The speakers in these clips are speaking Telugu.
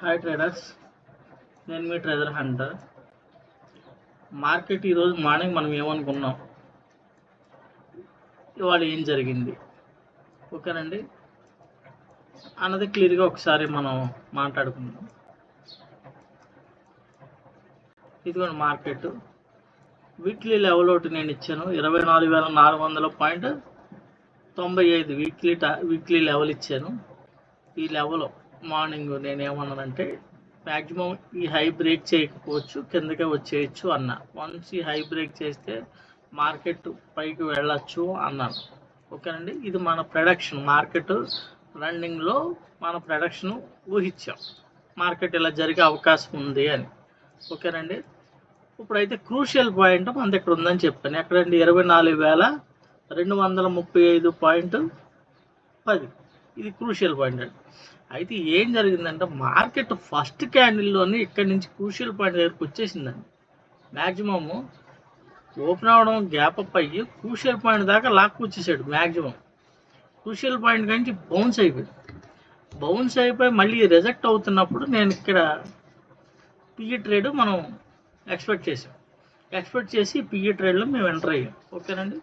హాయ్ ట్రేడర్స్, నేను మీ ట్రెజర్ హంటర్. మార్కెట్ ఈరోజు మార్నింగ్ మనం ఏమనుకున్నాం, ఇవాళ ఏం జరిగింది, ఓకేనండి అన్నది క్లియర్గా ఒకసారి మనం మాట్లాడుకుందాం. ఇదిగోండి మార్కెట్ వీక్లీ లెవెల్ ఒకటి నేను ఇచ్చాను 24,400.95 వీక్లీ లెవెల్ ఇచ్చాను. ఈ లెవెల్ మార్నింగ్ నేను ఏమన్నానంటే మ్యాక్సిమం ఈ హై బ్రేక్ చేయకపోవచ్చు, కిందకే వచ్చేయచ్చు అన్న. వన్స్ ఈ హై బ్రేక్ చేస్తే మార్కెట్ పైకి వెళ్ళచ్చు అన్నాను, ఓకేనండి. ఇది మన ప్రొడక్షన్, మార్కెట్ రన్నింగ్లో మన ప్రొడక్షన్ ఊహించాం, మార్కెట్ ఇలా జరిగే అవకాశం ఉంది అని, ఓకేనండి. ఇప్పుడైతే క్రూషియల్ పాయింట్ మన దగ్గర ఉందని చెప్పాను. ఎక్కడండి? 24,035.10. ఇది క్రూషియల్ పాయింట్ అండి. అయితే ఏం జరిగిందంటే మార్కెట్ ఫస్ట్ క్యాండిల్లోనే ఇక్కడి నుంచి క్రూషియల్ పాయింట్ దగ్గరకు వచ్చేసిందండి. మ్యాక్సిమము ఓపెన్ అవ్వడం, గ్యాప్ అప్ అయ్యి క్రూషియల్ పాయింట్ దాకా లాక్కు వచ్చేసాడు. మ్యాక్సిమం క్రూషియల్ పాయింట్ నుంచి బౌన్స్ అయిపోయి మళ్ళీ రిజెక్ట్ అవుతున్నప్పుడు నేను ఇక్కడ పిఈ ట్రేడ్ మనం ఎక్స్పెక్ట్ చేసి పిఈ ట్రేడ్లో మేము ఎంటర్ అయ్యాం, ఓకేనండి.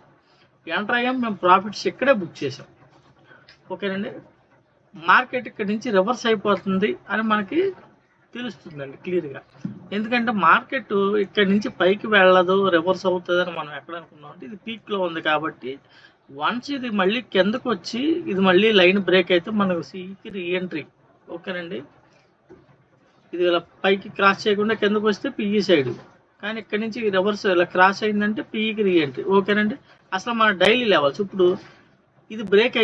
ఎంటర్ అయ్యాం, మేము ప్రాఫిట్స్ ఇక్కడే బుక్ చేసాం, ఓకేనండి. మార్కెట్ ఇక్కడ నుంచి రివర్స్ అయిపోతుంది అని మనకి తెలుస్తుందండి క్లియర్గా. ఎందుకంటే మార్కెట్ ఇక్కడ నుంచి పైకి వెళ్ళదు, రివర్స్ అవుతుంది అని మనం ఎక్కడ అనుకున్నాం అంటే ఇది పీక్లో ఉంది కాబట్టి వన్స్ ఇది మళ్ళీ కిందకు వచ్చి ఇది మళ్ళీ లైన్ బ్రేక్ అయితే మనకు సికి రీఎంట్రీ, ఓకేనండి. ఇది ఇలా పైకి క్రాస్ చేయకుండా కిందకు వస్తే పిఈ సైడ్, కానీ ఇక్కడ నుంచి రివర్స్ ఇలా క్రాస్ అయిందంటే పిఈకి రీఎంట్రీ, ఓకేనండి. అసలు మన డైలీ లెవెల్స్ ఇప్పుడు ఇది బ్రేక్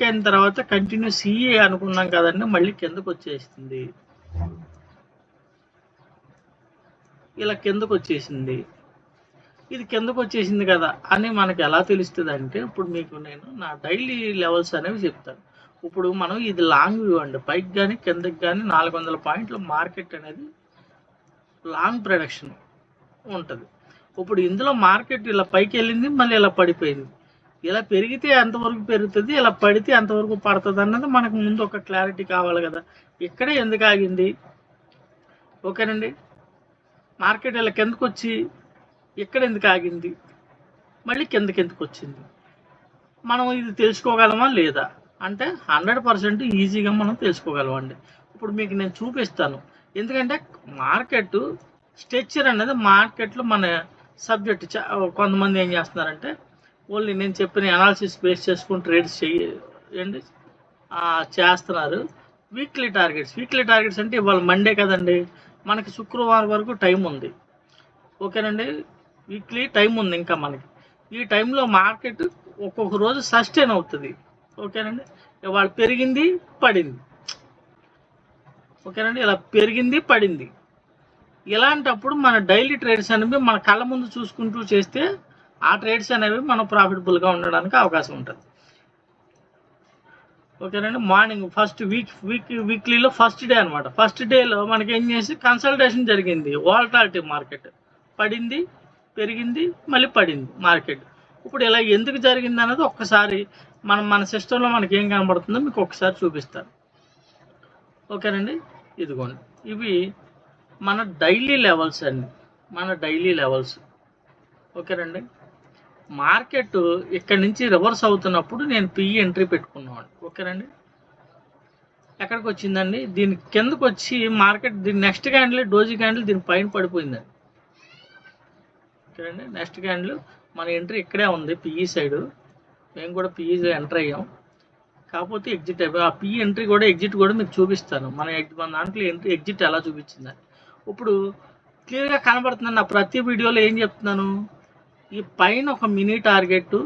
అయిన తర్వాత కంటిన్యూ సిఏ అనుకున్నాం కదండి, మళ్ళీ కిందకు వచ్చేసింది, ఇలా కిందకు వచ్చేసింది. ఇది కిందకు వచ్చేసింది కదా అని మనకు ఎలా తెలుస్తుంది అంటే ఇప్పుడు మీకు నేను నా డైలీ లెవెల్స్ అనేవి చెప్తాను. ఇప్పుడు మనం ఇది లాంగ్ వ్యూ అండి, పైకి కానీ కిందకి కానీ 400 పాయింట్ల మార్కెట్ అనేది లాంగ్ ప్రొడక్షన్ ఉంటుంది. ఇప్పుడు ఇందులో మార్కెట్ ఇలా పైకి వెళ్ళింది, మళ్ళీ ఇలా పడిపోయింది. ఇలా పెరిగితే ఎంతవరకు పెరుగుతుంది, ఇలా పడితే ఎంతవరకు పడుతుంది అన్నది మనకు ముందు ఒక క్లారిటీ కావాలి కదా. ఇక్కడే ఎందుకు ఆగింది, ఓకేనండి. మార్కెట్ ఇలా కిందకు వచ్చి ఇక్కడ ఎందుకు ఆగింది, మళ్ళీ కిందకి ఎందుకు వచ్చింది, మనం ఇది తెలుసుకోగలమా లేదా అంటే 100% ఈజీగా మనం తెలుసుకోగలమండి. ఇప్పుడు మీకు నేను చూపిస్తాను. ఎందుకంటే మార్కెట్ స్ట్రక్చర్ అనేది మార్కెట్లో మన సబ్జెక్ట్. కొంతమంది ఏం చేస్తున్నారంటే ఓన్లీ నేను చెప్పిన అనాలిసిస్ బేస్ చేసుకుని ట్రేడ్స్ చేయండి చేస్తున్నారు. వీక్లీ టార్గెట్స్ అంటే ఇవాళ మండే కదండి, మనకి శుక్రవారం వరకు టైం ఉంది, ఓకేనండి. వీక్లీ టైం ఉంది ఇంకా మనకి. ఈ టైంలో మార్కెట్ ఒక్కొక్క రోజు సస్టైన్ అవుతుంది, ఓకేనండి. ఇవాళ పెరిగింది పడింది, ఓకేనండి. ఇలా పెరిగింది పడింది. ఇలాంటప్పుడు మన డైలీ ట్రేడ్స్ అనేవి మన కళ్ళ ముందు చూసుకుంటూ చేస్తే ఆ ట్రేడ్స్ అనేవి మనం ప్రాఫిటబుల్గా ఉండడానికి అవకాశం ఉంటుంది, ఓకేనండి. మార్నింగ్ ఫస్ట్ వీక్లీలో ఫస్ట్ డే అనమాట. ఫస్ట్ డేలో మనకి ఏం చేసి కన్సల్టేషన్ జరిగింది. వాలటాలిటీ మార్కెట్ పడింది, పెరిగింది, మళ్ళీ పడింది మార్కెట్. ఇప్పుడు ఇలా ఎందుకు జరిగింది అన్నది ఒక్కసారి మన సిస్టంలో మనకి ఏం కనబడుతుందో మీకు ఒకసారి చూపిస్తాను, ఓకేనండి. ఇదిగోండి, ఇవి మన డైలీ లెవెల్స్ అండి, ఓకేనండి. మార్కెట్ ఇక్కడ నుంచి రివర్స్ అవుతున్నప్పుడు నేను పిఈ ఎంట్రీ పెట్టుకున్నాను, ఓకేనండి. ఎక్కడికి వచ్చిందండి, దీని కిందకు వచ్చి మార్కెట్ దీని నెక్స్ట్ క్యాండిల్ డోజీ క్యాండిల్ దీని పైన పడిపోయిందండి, ఓకేనండి. నెక్స్ట్ క్యాండిల్ మన ఎంట్రీ ఇక్కడే ఉంది పిఈ సైడ్, మేము కూడా పిఈ ఎంటర్ అయ్యాం, కాకపోతే ఎగ్జిట్ అయిపోయి ఆ పిఈ ఎంట్రీ కూడా ఎగ్జిట్ కూడా మీకు చూపిస్తాను. మన దాంట్లో ఎంట్రీ ఎగ్జిట్ ఎలా చూపించిందని ఇప్పుడు క్లియర్గా కనబడుతుందండి. నా ప్రతి వీడియోలో ఏం చెప్తున్నాను, ఈ పైన ఒక మినీ టార్గెట్,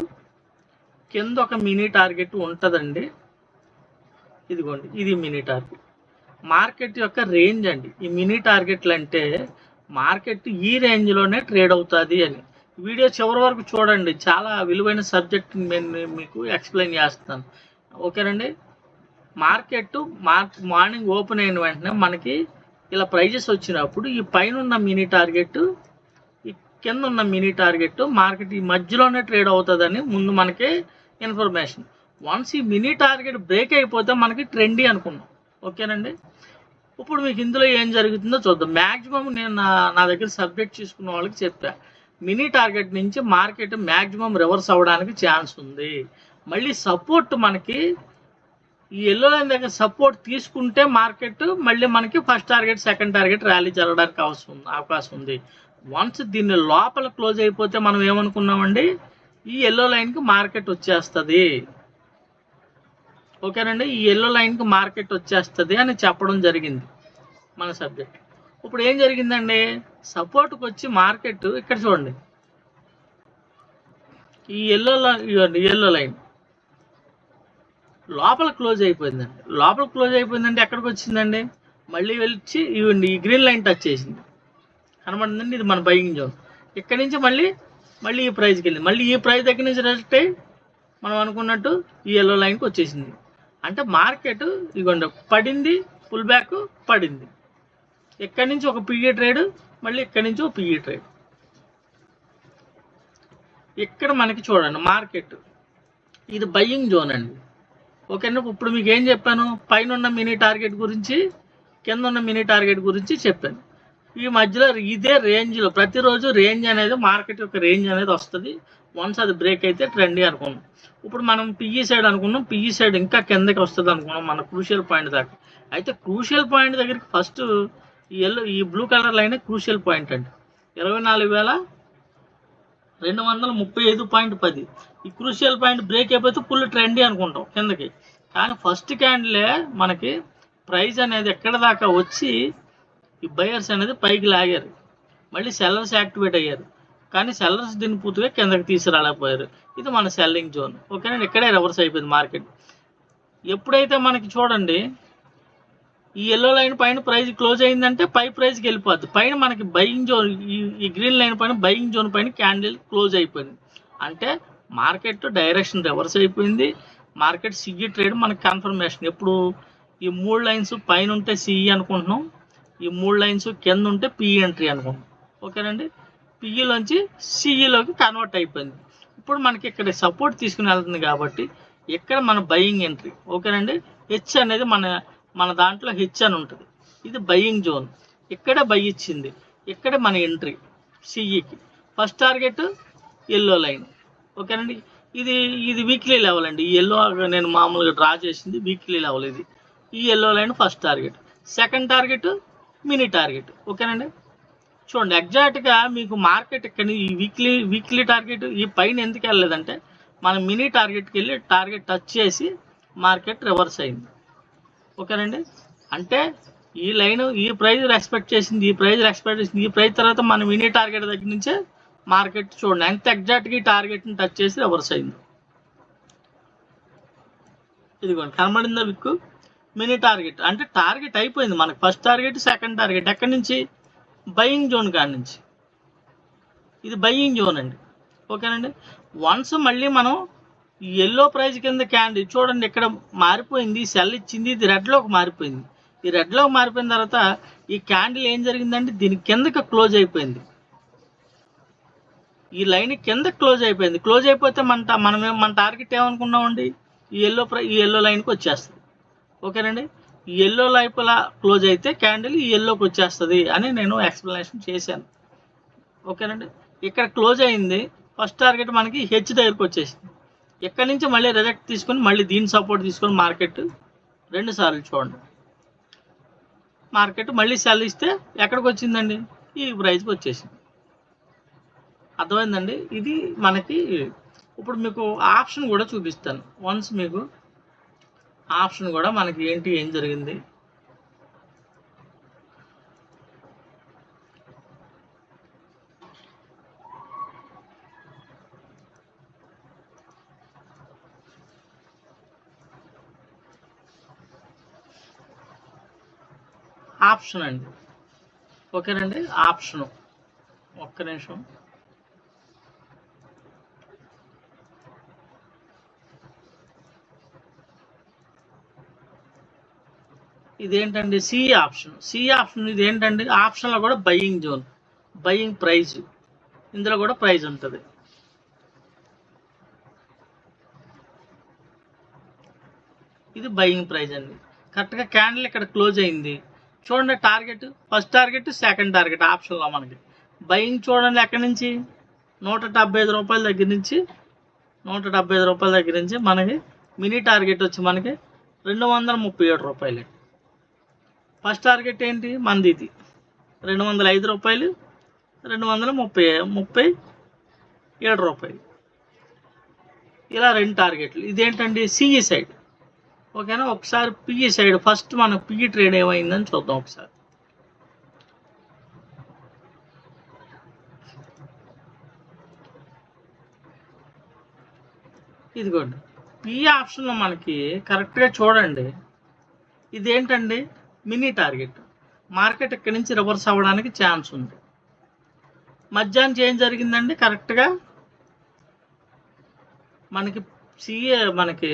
కింద ఒక మినీ టార్గెట్ ఉంటుందండి. ఇదిగోండి, ఇది మినీ టార్గెట్, మార్కెట్ యొక్క రేంజ్ అండి. ఈ మినీ టార్గెట్లు అంటే మార్కెట్ ఈ రేంజ్లోనే ట్రేడ్ అవుతుంది అని. వీడియో చివరి వరకు చూడండి, చాలా విలువైన సబ్జెక్ట్ నేను మీకు ఎక్స్ప్లెయిన్ చేస్తాను, ఓకేనండి. మార్కెట్ మార్నింగ్ ఓపెన్ అయిన వెంటనే మనకి ఇలా ప్రైజెస్ వచ్చినప్పుడు ఈ పైన ఉన్న మినీ టార్గెట్, ఈ కింద ఉన్న మినీ టార్గెట్ మార్కెట్ ఈ మధ్యలోనే ట్రేడ్ అవుతుందని ముందు మనకి ఇన్ఫర్మేషన్. వన్స్ ఈ మినీ టార్గెట్ బ్రేక్ అయిపోతే మనకి ట్రెండీ అనుకున్నాం, ఓకేనండి. ఇప్పుడు మీకు ఇందులో ఏం జరుగుతుందో చూద్దాం. మ్యాక్సిమం నేను నా దగ్గర సబ్జెక్ట్ తీసుకున్న వాళ్ళకి చెప్పా, మినీ టార్గెట్ నుంచి మార్కెట్ మ్యాక్సిమం రివర్స్ అవ్వడానికి ఛాన్స్ ఉంది. మళ్ళీ సపోర్ట్ మనకి ఈ ఎల్లో లైన్ దగ్గర సపోర్ట్ తీసుకుంటే మార్కెట్ మళ్ళీ మనకి first target second target rally జరగడానికి అవకాశం ఉంది. వన్స్ దీన్ని లోపల క్లోజ్ అయిపోతే మనం ఏమనుకున్నామండి, ఈ ఎల్లో లైన్కి మార్కెట్ వచ్చేస్తుంది. ఓకేనండి, ఈ ఎల్లో లైన్కి మార్కెట్ వచ్చేస్తుంది అని చెప్పడం జరిగింది మన సబ్జెక్ట్. ఇప్పుడు ఏం జరిగిందండి, సపోర్ట్కి వచ్చి మార్కెట్ ఇక్కడ చూడండి, ఈ ఎల్లో లైన్ లోపల క్లోజ్ అయిపోయిందండి. లోపల క్లోజ్ అయిపోయిందంటే ఎక్కడికి వచ్చిందండి, మళ్ళీ వెళ్ళి ఇవ్వండి ఈ గ్రీన్ లైన్ టచ్ చేసింది, కనబడిందండి. ఇది మన బయింగ్ జోన్. ఇక్కడ నుంచి మళ్ళీ ఈ ప్రైస్కి వెళ్ళింది. మళ్ళీ ఈ ప్రైస్ దగ్గర నుంచి రిజెక్ట్ అయ్యి మనం అనుకున్నట్టు ఈ ఎల్లో లైన్కి వచ్చేసింది. అంటే మార్కెట్ ఇదిగోండి పడింది, పుల్ బ్యాక్ పడింది. ఇక్కడి నుంచి ఒక పిఈ ట్రేడ్, మళ్ళీ ఇక్కడి నుంచి ఒక పిఈ ట్రేడ్. ఇక్కడ మనకి చూడండి మార్కెట్ ఇది బయ్యింగ్ జోన్ అండి. ఓకేనా, ఇప్పుడు మీకు ఏం చెప్పాను, పైన ఉన్న మినీ టార్గెట్ గురించి, కింద ఉన్న మినీ టార్గెట్ గురించి చెప్పాను. ఈ మధ్యలో ఇదే రేంజ్లో ప్రతిరోజు రేంజ్ అనేది, మార్కెట్ యొక్క రేంజ్ అనేది వస్తుంది. వన్స్ అది బ్రేక్ అయితే ట్రెండీ అనుకున్నాం. ఇప్పుడు మనం పిఈ సైడ్ అనుకున్నాం, పిఈ సైడ్ ఇంకా కిందకి వస్తుంది అనుకున్నాం మన క్రూషియల్ పాయింట్ దాకా. అయితే క్రూషియల్ పాయింట్ దగ్గరికి ఫస్ట్ ఈ blue colour line crucial point అండి, 24,235.10. ఈ క్రూషియల్ పాయింట్ బ్రేక్ అయిపోతే ఫుల్ ట్రెండీ అనుకుంటాం కిందకి. కానీ ఫస్ట్ క్యాండిలే మనకి ప్రైస్ అనేది ఎక్కడ దాకా వచ్చి ఈ బయర్స్ అనేది పైకి లాగారు, మళ్ళీ సెల్లర్స్ యాక్టివేట్ అయ్యారు. కానీ సెల్లర్స్ దీన్ని పూర్తిగా కిందకి తీసుకురాలేకపోయారు. ఇది మన సెల్లింగ్ జోన్. ఓకేనా, ఇక్కడే రివర్స్ అయిపోయింది మార్కెట్. ఎప్పుడైతే మనకి చూడండి ఈ ఎల్లో లైన్ పైన ప్రైస్ క్లోజ్ అయిందంటే పై ప్రైస్కి వెళ్ళిపోద్ది. పైన మనకి బయింగ్ జోన్, ఈ గ్రీన్ లైన్ పైన బయింగ్ జోన్ పైన క్యాండిల్ క్లోజ్ అయిపోయింది. అంటే మార్కెట్ డైరెక్షన్ రివర్స్ అయిపోయింది. మార్కెట్ సిఈ ట్రేడ్ మనకి కన్ఫర్మేషన్. ఎప్పుడు ఈ 3 లైన్స్ పైన ఉంటే సిఈ అనుకుంటున్నాం, ఈ 3 లైన్స్ కింద ఉంటే పిఈ ఎంట్రీ అనుకుంటున్నాం. ఓకేనండి, పిఈలోంచి సిఈలోకి కన్వర్ట్ అయిపోయింది. ఇప్పుడు మనకి ఇక్కడ సపోర్ట్ తీసుకుని వెళ్తుంది కాబట్టి ఇక్కడ మన బయింగ్ ఎంట్రీ. ఓకేనండి, హెచ్ అనేది మన దాంట్లో హెచ్ అని ఉంటుంది. ఇది బయింగ్ జోన్, ఇక్కడే బై ఇచ్చింది, ఇక్కడే మన ఎంట్రీ సిఈకి. First target yellow line. ఓకేనండి, ఇది వీక్లీ లెవెల్ అండి. ఈ ఎల్లో నేను మామూలుగా డ్రా చేసింది వీక్లీ లెవెల్. ఇది ఈ yellow line first target, second target mini target. ఓకేనండి, చూడండి ఎగ్జాక్ట్గా మీకు మార్కెట్ ఇక్కడ ఈ వీక్లీ టార్గెట్ ఈ పైన ఎందుకు వెళ్ళలేదంటే మనం మినీ టార్గెట్కి వెళ్ళి టార్గెట్ టచ్ చేసి మార్కెట్ రివర్స్ అయింది. ఓకేనండి, అంటే ఈ లైన్ ఈ ప్రైస్ రెస్పెక్ట్ చేసింది, ఈ ప్రైస్ రెస్పెక్ట్ చేసింది, ఈ ప్రైస్ తర్వాత మన మినీ టార్గెట్ దగ్గర నుంచే మార్కెట్ చూడండి ఎంత ఎగ్జాక్ట్గా ఈ టార్గెట్ని టచ్ చేసి రివర్స్ అయింది. ఇదిగోండి కనబడిందా మీకు మినీ టార్గెట్. అంటే టార్గెట్ అయిపోయింది మనకి, ఫస్ట్ టార్గెట్ సెకండ్ టార్గెట్ ఎక్కడి నుంచి, బయింగ్ జోన్ కాడి నుంచి. ఇది బయింగ్ జోన్ అండి. ఓకేనండి, వన్స్ మళ్ళీ మనం ఈ ఎల్లో ప్రైస్ కింద క్యాండిల్ చూడండి ఇక్కడ మారిపోయింది, సెల్ ఇచ్చింది, ఇది రెడ్లోకి మారిపోయింది. ఈ రెడ్లోకి మారిపోయిన తర్వాత ఈ క్యాండిల్ ఏం జరిగిందంటే దీని కిందకి క్లోజ్ అయిపోయింది. ఈ లైన్ కింద క్లోజ్ అయిపోయింది. క్లోజ్ అయిపోతే మన టార్గెట్ ఏమనుకున్నామండి, ఈ ఎల్లో లైన్కి వచ్చేస్తుంది. ఓకేనండి, ఈ ఎల్లో లైపులా క్లోజ్ అయితే క్యాండిల్ ఈ ఎల్లోకి వచ్చేస్తుంది అని నేను ఎక్స్ప్లెనేషన్ చేశాను. ఓకేనండి, ఇక్కడ క్లోజ్ అయింది, ఫస్ట్ టార్గెట్ మనకి హెచ్ దగ్గరకు వచ్చేసింది. ఇక్కడ నుంచి మళ్ళీ రిజెక్ట్ తీసుకొని మళ్ళీ దీని సపోర్ట్ తీసుకొని మార్కెట్ 2 సార్లు చూడండి, మార్కెట్ మళ్ళీ సెల్ ఇస్తే ఎక్కడికి వచ్చిందండి, ఈ ప్రైస్కి వచ్చేసింది. అర్థమైందండి. ఇది మనకి ఇప్పుడు మీకు ఆప్షన్ కూడా చూపిస్తాను. వన్స్ మీకు ఆప్షన్ కూడా మనకి ఏం జరిగింది, ఆప్షన్ అండి. ఓకేనండి, ఆప్షను ఒక్క నిమిషం. ఇదేంటండి సి ఆప్షన్. ఇది ఏంటండి, ఆప్షన్లో కూడా బయింగ్ జోన్, బయింగ్ ప్రైజ్, ఇందులో కూడా ప్రైజ్ ఉంటుంది. ఇది బయింగ్ ప్రైజ్ అండి. కరెక్ట్గా క్యాండిల్ ఇక్కడ క్లోజ్ అయింది, చూడండి target, first target second target ఆప్షన్లో మనకి బయింగ్ చూడండి ఎక్కడి నుంచి 175 రూపాయల దగ్గర నుంచి 175 రూపాయల దగ్గర నుంచి మనకి మినీ టార్గెట్ వచ్చి మనకి 237 రూపాయలు. ఫస్ట్ టార్గెట్ ఏంటి మనది, ఇది 205 రూపాయలు, 237 రూపాయలు. ఇలా రెండు టార్గెట్లు. ఇదేంటండి సిఈ సైడ్. ఓకేనా, ఒకసారి పిఈ సైడ్ ఫస్ట్ మనకు పిఈ ట్రేడ్ ఏమైందని చూద్దాం ఒకసారి. ఇదిగోండి పిఈ ఆప్షన్లో మనకి కరెక్ట్గా చూడండి, ఇదేంటండి మినీ టార్గెట్. మార్కెట్ ఇక్కడి నుంచి రివర్స్ అవ్వడానికి ఛాన్స్ ఉంది. మధ్యాహ్నం ఏం జరిగిందండి, కరెక్ట్గా మనకి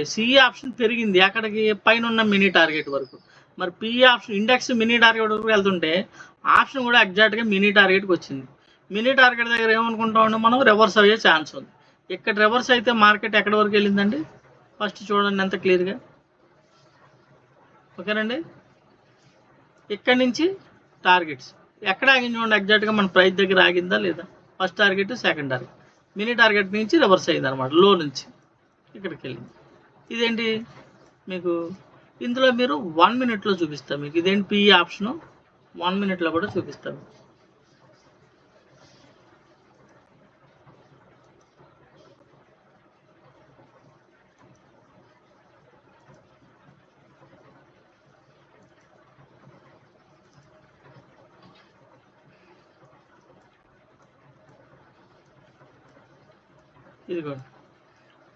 సిఈ ఆప్షన్ పెరిగింది ఎక్కడికి, పైన ఉన్న మినీ టార్గెట్ వరకు. మరి PE option index mini target వరకు వెళ్తుంటే ఆప్షన్ కూడా ఎగ్జాక్ట్గా మినీ టార్గెట్కి వచ్చింది. మినీ టార్గెట్ దగ్గర ఏమనుకుంటామండి మనం, రివర్స్ అయ్యే ఛాన్స్ ఉంది. ఇక్కడ రివర్స్ అయితే మార్కెట్ ఎక్కడి వరకు వెళ్ళిందండి, ఫస్ట్ చూడండి ఎంత క్లియర్గా. ఓకేనండి, ఇక్కడి నుంచి టార్గెట్స్ ఎక్కడ ఆగింది చూడండి, ఎగ్జాక్ట్గా మన ప్రైస్ దగ్గర ఆగిందా లేదా. First target second target, mini target నుంచి రివర్స్ అయింది అనమాట, లో నుంచి ఇక్కడికి వెళ్ళింది. ఇదేంటి మీకు ఇందులో మీరు 1 మినిట్లో చూపిస్తాను మీకు. ఇదేంటి పిఈ ఆప్షను 1 మినిట్లో కూడా చూపిస్తాను. ఇదిగోండి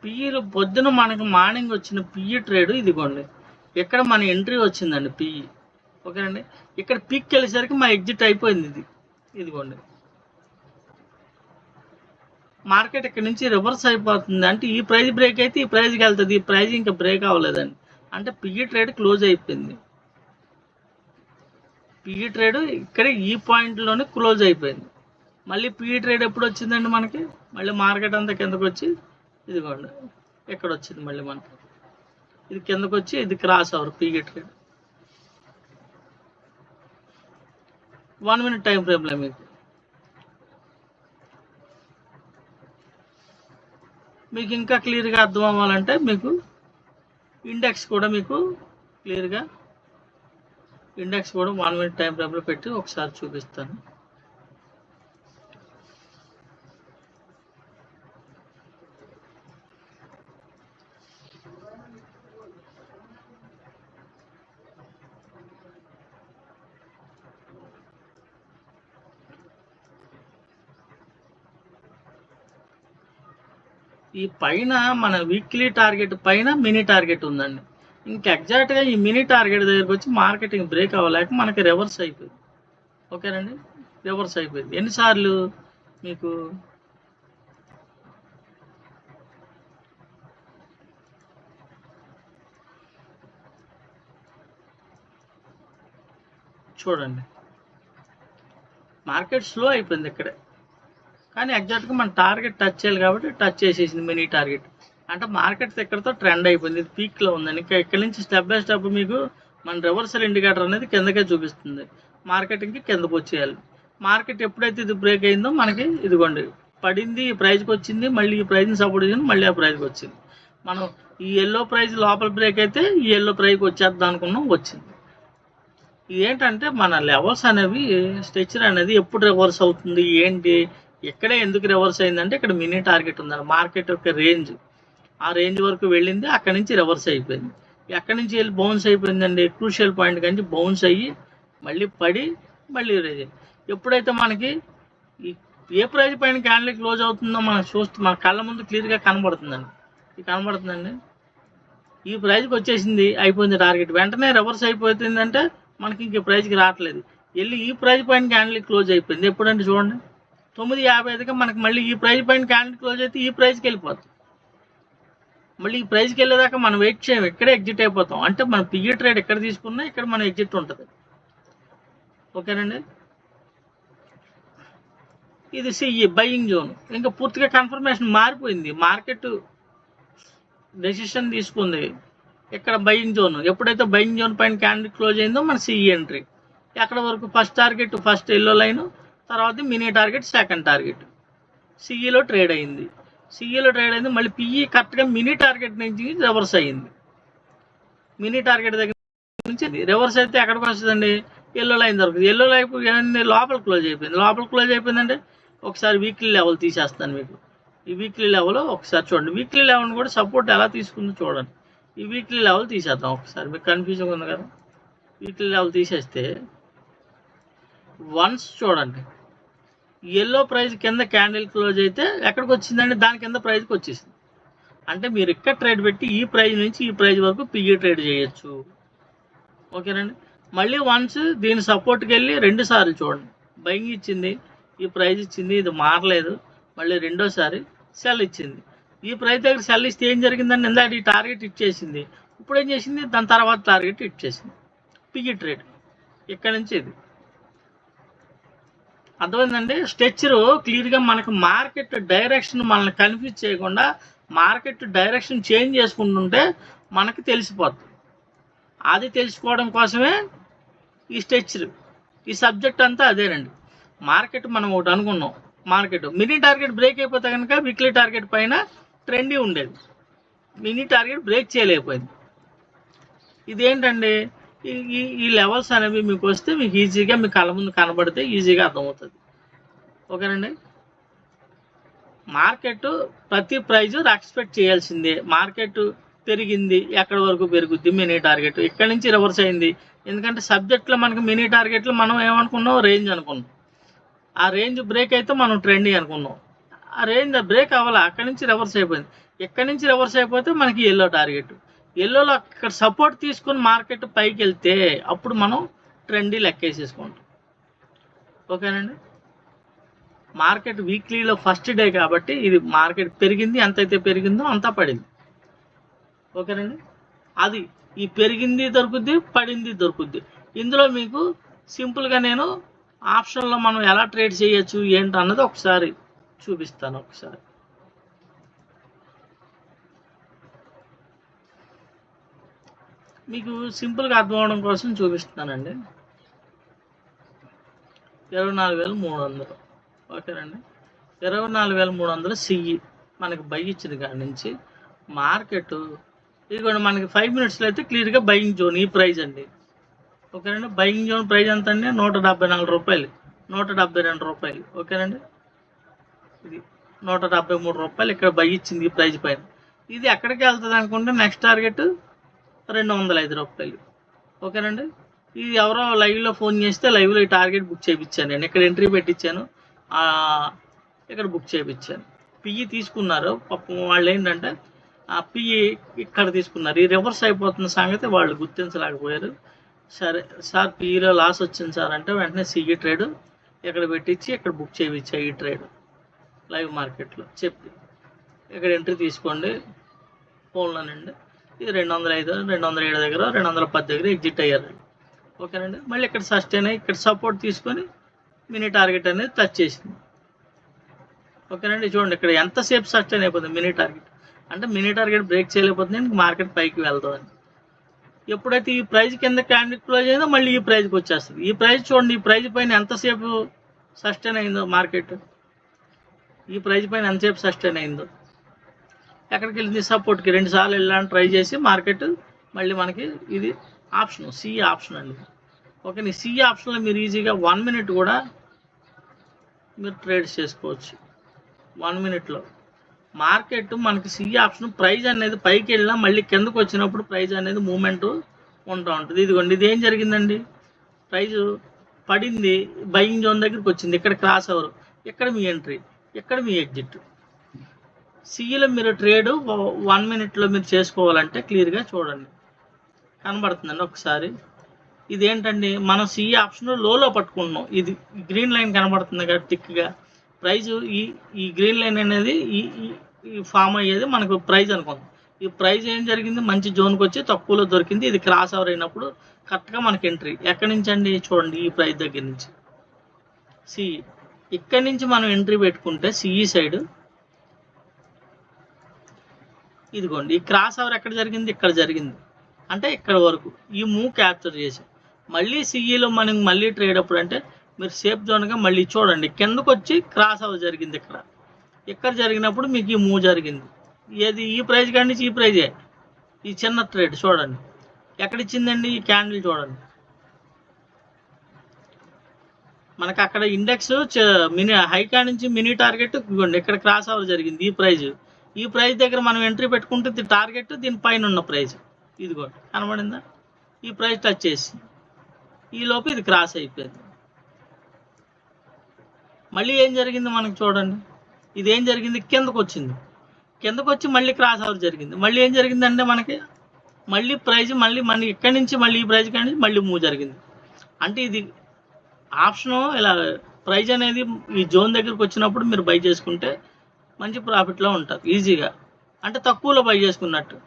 పిఈలో పొద్దున మనకి మార్నింగ్ వచ్చిన పిఈ ట్రేడ్ ఇదిగోండి. ఇక్కడ మన ఎంట్రీ వచ్చిందండి పిఈ. ఓకేనండి, ఇక్కడ పీక్కి వెళ్ళేసరికి మా ఎగ్జిట్ అయిపోయింది ఇది. ఇదిగోండి మార్కెట్ ఇక్కడ నుంచి రివర్స్ అయిపోతుంది అంటే ఈ ప్రైస్ బ్రేక్ అయితే ఈ ప్రైస్కి వెళ్తుంది, ఈ ప్రైస్ ఇంకా బ్రేక్ అవ్వలేదండి అంటే పిఈ ట్రేడ్ క్లోజ్ అయిపోయింది. పిఈ ట్రేడ్ ఇక్కడ ఈ పాయింట్లోనే క్లోజ్ అయిపోయింది. మళ్ళీ పిఈ ట్రేడ్ ఎప్పుడు వచ్చిందండి మనకి, మళ్ళీ మార్కెట్ అంతా కిందకు వచ్చి ఇదిగోండి ఎక్కడ వచ్చింది మళ్ళీ మనకి, ఇది కిందకు వచ్చి ఇది cross our PE trade. 1 minute time ఫ్రేమ్లో మీకు ఇంకా క్లియర్గా అర్థం అవ్వాలంటే మీకు ఇండెక్స్ కూడా మీకు క్లియర్గా ఇండెక్స్ కూడా 1 మినిట్ టైం ఫ్రేమ్లో పెట్టి ఒకసారి చూపిస్తాను. ఈ పైన మన వీక్లీ టార్గెట్ పైన మినీ టార్గెట్ ఉందండి. ఇంకా ఎగ్జాక్ట్గా ఈ మినీ టార్గెట్ దగ్గరకు వచ్చి మార్కెటింగ్ బ్రేక్ అవ్వలేక మనకి రివర్స్ అయిపోయింది. ఓకేనండి, రివర్స్ అయిపోయింది. ఎన్నిసార్లు మీకు చూడండి మార్కెట్ స్లో అయిపోయింది ఇక్కడే, కానీ ఎగ్జాక్ట్గా మన టార్గెట్ టచ్ చేయాలి కాబట్టి టచ్ చేసేసింది మినీ టార్గెట్. అంటే మార్కెట్ ఇక్కడతో ట్రెండ్ అయిపోయింది, ఇది పీక్లో ఉందండి. ఇంకా ఇక్కడ నుంచి స్టెప్ బై స్టెప్ మీకు మన రివర్సల్ ఇండికేటర్ అనేది కిందకే చూపిస్తుంది. మార్కెటింగ్కి కిందకు వచ్చేయాలి. మార్కెట్ ఎప్పుడైతే ఇది బ్రేక్ అయిందో మనకి ఇదిగోండి పడింది, ఈ ప్రైస్కి వచ్చింది, మళ్ళీ ఈ ప్రైస్ని సపోర్ట్ చేసింది, మళ్ళీ ఆ ప్రైస్కి వచ్చింది. మనం ఈ ఎల్లో ప్రైస్ లోపల బ్రేక్ అయితే ఈ ఎల్లో ప్రైస్కి వచ్చేద్దాం అనుకున్నాం, వచ్చింది. ఏంటంటే మన లెవెల్స్ అనేవి స్ట్రక్చర్ అనేది ఎప్పుడు రివర్స్ అవుతుంది ఏంటి, ఎక్కడే ఎందుకు రివర్స్ అయిందంటే ఇక్కడ మినీ టార్గెట్ ఉందండి. మార్కెట్ యొక్క రేంజ్, ఆ రేంజ్ వరకు వెళ్ళింది, అక్కడి నుంచి రివర్స్ అయిపోయింది. ఎక్కడి నుంచి వెళ్ళి బౌన్స్ అయిపోయిందండి, క్రూషియల్ పాయింట్ కానీ బౌన్స్ అయ్యి మళ్ళీ పడి మళ్ళీ రేజ్. ఎప్పుడైతే మనకి ఏ ప్రైజ్ పైన క్యాండిల్ క్లోజ్ అవుతుందో మనం చూస్తే మన కళ్ళ ముందు క్లియర్గా కనబడుతుందండి. ఇది కనబడుతుందండి, ఈ ప్రైజ్కి వచ్చేసింది, అయిపోయింది టార్గెట్. వెంటనే రివర్స్ అయిపోతుందంటే మనకి ఇంక ప్రైజ్కి రావట్లేదు, వెళ్ళి ఈ ప్రైజ్ పైన క్యాండిల్ క్లోజ్ అయిపోయింది. ఎప్పుడంటే చూడండి 9:55కి మనకి మళ్ళీ ఈ ప్రైజ్ పైన క్యాండిల్ క్లోజ్ అయితే ఈ ప్రైజ్కి వెళ్ళిపోతుంది. మళ్ళీ ఈ ప్రైజ్కి వెళ్ళేదాకా మనం వెయిట్ చేయం, ఇక్కడే ఎగ్జిట్ అయిపోతాం. అంటే మన పిఈ ట్రేడ్ ఎక్కడ తీసుకున్నా ఇక్కడ మన ఎగ్జిట్ ఉంటుంది. ఓకేనండి, ఇది సిఈ బయింగ్ జోన్. ఇంకా పూర్తిగా కన్ఫర్మేషన్ మారిపోయింది, మార్కెట్ డెసిషన్ తీసుకుంది. ఇక్కడ బయింగ్ జోన్, ఎప్పుడైతే బయింగ్ జోన్ పైన క్యాండిల్ క్లోజ్ అయిందో మన సిఈ ఎంట్రీ. ఎక్కడ వరకు first target first yellow line, తర్వాత మినీ టార్గెట్ సెకండ్ టార్గెట్. సిఈలో ట్రేడ్ అయింది, మళ్ళీ పిఈ కరెక్ట్గా మినీ టార్గెట్ నుంచి రివర్స్ అయ్యింది. మినీ టార్గెట్ దగ్గర నుంచి రివర్స్ అయితే ఎక్కడికి వస్తుందండి, ఎల్లో లైన్ దొరుకుతుంది. ఎల్లో లైన్ లోపల క్లోజ్ అయిపోయిందంటే ఒకసారి వీక్లీ లెవెల్ తీసేస్తాను మీకు. ఈ వీక్లీ లెవెల్ ఒకసారి చూడండి. వీక్లీ లెవెల్ కూడా సపోర్ట్ ఎలా తీసుకుందో చూడండి. ఈ వీక్లీ లెవెల్ తీసేద్దాం ఒకసారి, మీకు కన్ఫ్యూజన్ ఉంది కదా. వీక్లీ లెవెల్ తీసేస్తే వన్స్ చూడండి, ఎల్లో ప్రైస్ కింద క్యాండిల్ క్లోజ్ అయితే ఎక్కడికి వచ్చిందండి, దాని కింద ప్రైస్కి వచ్చేసింది. అంటే మీరు ఇక్కడ ట్రేడ్ పెట్టి ఈ ప్రైస్ నుంచి ఈ ప్రైస్ వరకు పిఈ ట్రేడ్ చేయొచ్చు. ఓకేనండి. మళ్ళీ వన్స్ దీని సపోర్ట్కి వెళ్ళి 2 సార్లు చూడండి, బయింగ్ ఇచ్చింది, ఈ ప్రైస్ ఇచ్చింది, ఇది మారలేదు, మళ్ళీ రెండోసారి సెల్ ఇచ్చింది. ఈ ప్రైస్ దగ్గర సెల్ ఇస్తే ఏం జరిగిందండి, ఇందాక ఈ టార్గెట్ ఇచ్చేసింది, ఇప్పుడు ఏం చేసింది, దాని తర్వాత టార్గెట్ ఇచ్చేసింది. పిఈ ట్రేడ్ ఇక్కడ నుంచి ఇది అర్థమైందండి. స్ట్రక్చర్ క్లియర్గా మనకు మార్కెట్ డైరెక్షన్ మనల్ని కన్ఫ్యూజ్ చేయకుండా మార్కెట్ డైరెక్షన్ చేంజ్ చేసుకుంటుంటే మనకి తెలిసిపోతుంది. అది తెలుసుకోవడం కోసమే ఈ స్ట్రక్చర్, ఈ సబ్జెక్ట్ అంతా అదేనండి. మార్కెట్ మనం ఒకటి అనుకున్నాం, మార్కెట్ మినీ టార్గెట్ బ్రేక్ అయిపోతే కనుక వీక్లీ టార్గెట్ పైన ట్రెండీ ఉండేది, మినీ టార్గెట్ బ్రేక్ చేయలేకపోయింది. ఇదేంటండి, ఈ లెవెల్స్ అనేవి మీకు వస్తే మీకు ఈజీగా మీ కళ్ళ ముందు కనబడితే ఈజీగా అర్థమవుతుంది. ఓకేనండి. మార్కెట్ ప్రతి ప్రైజ్ ఎక్స్పెక్ట్ చేయాల్సిందే. మార్కెట్ పెరిగింది, ఎక్కడి వరకు పెరుగుద్ది, మినీ టార్గెట్ ఇక్కడ నుంచి రివర్స్ అయింది. ఎందుకంటే సబ్జెక్ట్లో మనకి మినీ టార్గెట్లో మనం ఏమనుకున్నాం, రేంజ్ అనుకున్నాం. ఆ రేంజ్ బ్రేక్ అయితే మనం ట్రెండింగ్ అనుకున్నాం. ఆ రేంజ్ బ్రేక్ అవ్వాలి, అక్కడి నుంచి రివర్స్ అయిపోయింది. ఎక్కడి నుంచి రివర్స్ అయిపోతే మనకి ఎల్లో టార్గెట్, ఎల్లోలో అక్కడ సపోర్ట్ తీసుకుని మార్కెట్ పైకి వెళ్తే అప్పుడు మనం ట్రెండీ లెక్కేసేసుకుంటాం. ఓకేనండి. మార్కెట్ వీక్లీలో ఫస్ట్ డే కాబట్టి ఇది మార్కెట్ పెరిగింది, ఎంతైతే పెరిగిందో అంతా పడింది. ఓకేనండి. అది ఈ పెరిగింది దొరుకుద్ది, పడింది దొరుకుద్ది. ఇందులో మీకు సింపుల్గా నేను ఆప్షన్లో మనం ఎలా ట్రేడ్ చేయొచ్చు ఏంటి అన్నది ఒకసారి చూపిస్తాను. ఒకసారి మీకు సింపుల్గా అర్థం అవడం కోసం చూపిస్తున్నానండి. 24,300. ఓకేనండి. 24,300 సిఈ మనకి బై ఇచ్చింది కాడి నుంచి మార్కెట్ ఇదిగోండి, మనకి 5 మినిట్స్లో అయితే క్లియర్గా బయింగ్ జోన్ ఈ ప్రైజ్ అండి. ఓకేనండి. బయింగ్ జోన్ ప్రైజ్ ఎంత అండి, 174 రూపాయలు, 172 రూపాయలు. ఓకేనండి. ఇది 173 రూపాయలు ఇక్కడ బై ఇచ్చింది ఈ ప్రైజ్ పైన. ఇది ఎక్కడికి వెళ్తుంది అనుకుంటే నెక్స్ట్ టార్గెట్ 205 రూపాయలు. ఓకేనండి. ఇది ఎవరో లైవ్లో ఫోన్ చేస్తే లైవ్లో ఈ టార్గెట్ బుక్ చేయించాను నేను, ఇక్కడ ఎంట్రీ పెట్టించాను, ఇక్కడ బుక్ చేయించాను. పిఈ తీసుకున్నారు పాపం వాళ్ళు. ఏంటంటే ఆ పిఈ ఇక్కడ తీసుకున్నారు, ఈ రివర్స్ అయిపోతున్న సంగతి వాళ్ళు గుర్తించలేకపోయారు. సరే సార్ పిఈలో లాస్ వచ్చింది సార్ అంటే వెంటనే సిఈ ట్రేడ్ ఇక్కడ పెట్టించి ఇక్కడ బుక్ చేయించా. ఈ ట్రేడ్ లైవ్ మార్కెట్లో చెప్పి ఇక్కడ ఎంట్రీ తీసుకోండి ఫోన్లోనండి. ఇది 205, 207 దగ్గర, 210 దగ్గర ఎగ్జిట్ అయ్యారు. ఓకేనండి. మళ్ళీ ఇక్కడ సస్టైన్ అయ్యి ఇక్కడ సపోర్ట్ తీసుకొని మినీ టార్గెట్ అనేది టచ్ చేసింది. ఓకేనండి. చూడండి ఇక్కడ ఎంతసేపు సస్టైన్ అయిపోతుంది మినీ టార్గెట్, అంటే మినీ టార్గెట్ బ్రేక్ చేయలేకపోతుంది, మార్కెట్ పైకి వెళ్తుంది. ఎప్పుడైతే ఈ ప్రైజ్ కింద క్యాండిల్ క్లోజ్ అయిందో మళ్ళీ ఈ ప్రైజ్కి వచ్చేస్తుంది. ఈ ప్రైజ్ చూడండి, ఈ ప్రైజ్ పైన ఎంతసేపు సస్టైన్ అయిందో మార్కెట్, ఈ ప్రైజ్ పైన ఎంతసేపు సస్టైన్ అయిందో. ఎక్కడికి వెళ్ళింది, సపోర్ట్కి 2 సార్లు వెళ్ళాలని ట్రై చేసి మార్కెట్ మళ్ళీ మనకి ఇది ఆప్షన్, సి ఆప్షన్ అండి. ఓకే, నీ సి ఆప్షన్లో మీరు ఈజీగా 1 మినిట్ కూడా మీరు ట్రేడ్ చేసుకోవచ్చు. 1 మినిట్లో మార్కెట్ మనకి సి ఆప్షన్ ప్రైజ్ అనేది పైకి వెళ్ళినా మళ్ళీ కిందకు వచ్చినప్పుడు ప్రైజ్ అనేది మూమెంట్ ఉంటా ఉంటుంది. ఇదిగోండి, ఇది ఏం జరిగిందండి, ప్రైజ్ పడింది, బయింగ్ జోన్ దగ్గరికి వచ్చింది, ఇక్కడ క్రాస్ ఓవర్, ఇక్కడ మీ ఎంట్రీ, ఇక్కడ మీ ఎగ్జిట్. సిఈలో మీరు ట్రేడ్ 1 మినిట్లో మీరు చేసుకోవాలంటే క్లియర్గా చూడండి, కనబడుతుందండి ఒకసారి. ఇదేంటండి, మనం సిఈ ఆప్షన్ లోలో పట్టుకుంటున్నాం. ఇది గ్రీన్ లైన్ కనబడుతుంది కదా టిక్గా, ప్రైజ్ ఈ గ్రీన్ లైన్ అనేది ఈ ఫామ్ అయ్యేది మనకు ప్రైజ్ అనుకుందాం. ఈ ప్రైజ్ ఏం జరిగింది, మంచి జోన్కి వచ్చి తక్కువలో దొరికింది, ఇది క్రాస్ ఓవర్ అయినప్పుడు కరెక్ట్గా మనకి ఎంట్రీ. ఎక్కడి నుంచి అండి, చూడండి ఈ ప్రైజ్ దగ్గర నుంచి సిఈ, ఇక్కడి నుంచి మనం ఎంట్రీ పెట్టుకుంటే సిఈ సైడ్ ఇదిగోండి, ఈ క్రాస్ ఓవర్ ఎక్కడ జరిగింది, ఇక్కడ జరిగింది, అంటే ఇక్కడ వరకు ఈ మూవ్ క్యాప్చర్ చేసాం. మళ్ళీ సిఈలో మనం మళ్ళీ ట్రేడ్ అప్పుడు అంటే మీరు సేఫ్ జోన్గా మళ్ళీ చూడండి, కిందకు వచ్చి క్రాస్ ఓవర్ జరిగింది. ఇక్కడ జరిగినప్పుడు మీకు ఈ మూవ్ జరిగింది. ఏది ఈ ప్రైజ్ కాడి నుంచి ఈ ప్రైజే, ఈ చిన్న ట్రేడ్ చూడండి ఎక్కడ ఇచ్చిందండి, ఈ క్యాండిల్ చూడండి. మనకు అక్కడ ఇండెక్స్ మినీ హై కాడి నుంచి మినీ టార్గెట్ ఇవ్వండి, ఇక్కడ క్రాస్ ఓవర్ జరిగింది. ఈ ప్రైజ్ దగ్గర మనం ఎంట్రీ పెట్టుకుంటే టార్గెట్ దీని పైన ఉన్న ప్రైజ్ ఇదిగోండి, కనబడిందా? ఈ ప్రైజ్ టచ్ చేసి ఈ లోపు ఇది క్రాస్ అయిపోయింది. మళ్ళీ ఏం జరిగింది మనకు చూడండి, ఇది ఏం జరిగింది, కిందకు వచ్చి మళ్ళీ క్రాస్ ఓవర్ జరిగింది. మళ్ళీ ఏం జరిగిందంటే మనకి మళ్ళీ ప్రైజ్ మళ్ళీ ఇక్కడి నుంచి మళ్ళీ ఈ ప్రైజ్ కాడి నుంచి మళ్ళీ మూవ్ జరిగింది. అంటే ఇది ఆప్షను ఇలా ప్రైజ్ అనేది ఈ జోన్ దగ్గరికి వచ్చినప్పుడు మీరు బై చేసుకుంటే మంచి ప్రాఫిట్లో ఉంటుంది ఈజీగా, అంటే తక్కువలో బై చేసుకున్నట్టు.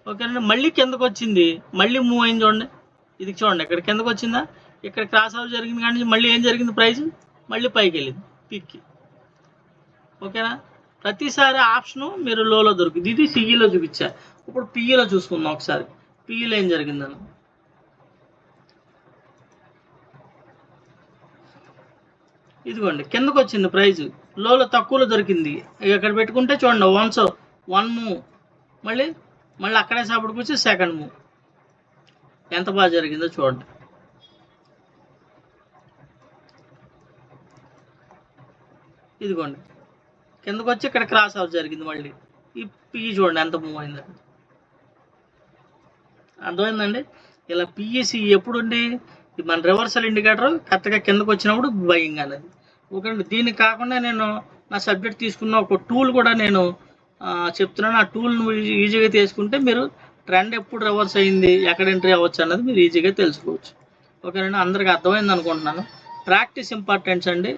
ఓకేనండి. మళ్ళీ కిందకు వచ్చింది, మళ్ళీ మూవ్ అయింది చూడండి. ఇది చూడండి, ఇక్కడ కిందకు వచ్చిందా, ఇక్కడ క్రాస్ ఓవర్ జరిగింది కానీ మళ్ళీ ఏం జరిగింది, ప్రైజ్ మళ్ళీ పైకి వెళ్ళింది పీక్కి. ఓకేనా? ప్రతిసారి ఆప్షను మీరు లోలో దొరికింది. ఇది సిఈలో చూపించా. ఇప్పుడు పిఈలో చూసుకుందాం ఒకసారి. పిఈలో ఏం జరిగిందని ఇదిగోండి, కిందకు వచ్చింది ప్రైజ్, లోలో తక్కువలో దొరికింది. ఇక్కడ పెట్టుకుంటే చూడండి, వన్ మూవ్, మళ్ళీ అక్కడే సాపడికి వచ్చి సెకండ్ మూవ్, ఎంత బాగా జరిగిందో చూడండి. ఇదిగోండి, కిందకు వచ్చి ఇక్కడ క్రాస్ ఓవర్ జరిగింది. మళ్ళీ ఈ పిఈ చూడండి ఎంత మూవ్ అయిందండి. అర్థమైందండి? ఇలా పిఈసి ఎప్పుడు ఉండి మన రివర్సల్ ఇండికేటర్ కరెక్ట్గా కిందకు వచ్చినప్పుడు బయింగ్ అనేది. ఓకే అండి. దీనికి కాకుండా నేను నా సబ్జెక్ట్ తీసుకున్న ఒక టూల్ కూడా నేను చెప్తున్నాను. ఆ టూల్ను ఈజీగా తీసుకుంటే మీరు ట్రెండ్ ఎప్పుడు రివర్స్ అయింది, ఎక్కడ ఎంట్రీ అవ్వచ్చు అన్నది మీరు ఈజీగా తెలుసుకోవచ్చు. ఓకేనండి. అందరికీ అర్థమైంది అనుకుంటున్నాను. ప్రాక్టీస్ ఇంపార్టెంట్స్ అండి.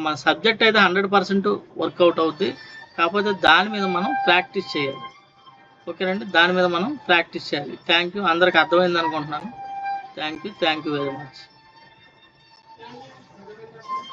మన సబ్జెక్ట్ అయితే 100% వర్కౌట్ అవుద్ది, కాకపోతే దాని మీద మనం ప్రాక్టీస్ చేయాలి. ఓకేనండి, దాని మీద మనం ప్రాక్టీస్ చేయాలి. Thank you. అందరికి అర్థమైంది అనుకుంటున్నాను. Thank you very much.